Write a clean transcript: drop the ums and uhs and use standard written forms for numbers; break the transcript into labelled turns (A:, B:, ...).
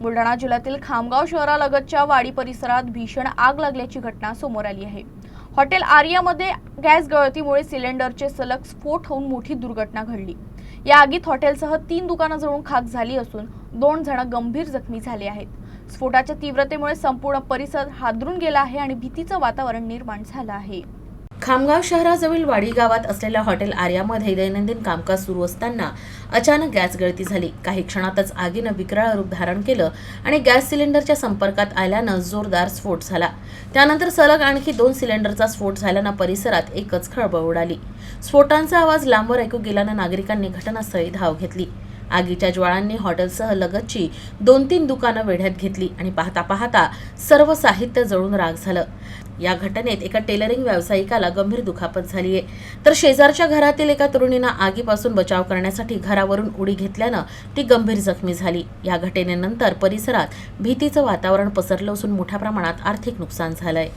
A: बुलढाणा जिल्ह्यातील खामगाव शहरालगतच्या वाडी परिसरात भीषण आग लागल्याची घटना समोर आली आहे। हॉटेल आर्यामध्ये गॅस गळतीमुळे सिलेंडरचे सलग स्फोट होऊन मोठी दुर्घटना घडली। या आगीत हॉटेलसह 3 दुकानं जळून खाक झाली असून 2 जण गंभीर जखमी झाले आहेत। स्फोटाच्या तीव्रतेमुळे संपूर्ण परिसर हादरून गेला आहे आणि भीतीचं वातावरण निर्माण झालं आहे।
B: खामगाव शहराजवळील वाडी गावात असलेल्या हॉटेल आर्यामध्ये दैनंदिन कामकाज सुरू असताना अचानक गॅस गळती झाली। काही क्षणातच आगीनं विकराळ रूप धारण केलं आणि गॅस सिलेंडरच्या संपर्कात आल्यानं जोरदार स्फोट झाला। त्यानंतर सलग आणखी 2 सिलेंडरचा स्फोट झाल्यानं परिसरात एकच खळबळ उडाली। स्फोटांचा आवाज लांबवर ऐकू गेल्यानं नागरिकांनी घटनास्थळी धाव घेतली। आगीच्या ज्वाळांनी हॉटेलसह लगतची 2-3 दुकानं वेढ्यात घेतली आणि पाहता पाहता सर्व साहित्य जळून राख झालं। या घटनेत एका टेलरिंग व्यावसायिकाला गंभीर दुखापत झाली आहे, तर शेजारच्या घरातील एका तरुणीनं आगीपासून बचाव करण्यासाठी घरावरून उडी घेतल्यानं ती गंभीर जखमी झाली। या घटनेनंतर परिसरात भीतीचं वातावरण पसरलं असून मोठ्या प्रमाणात आर्थिक नुकसान झालंय।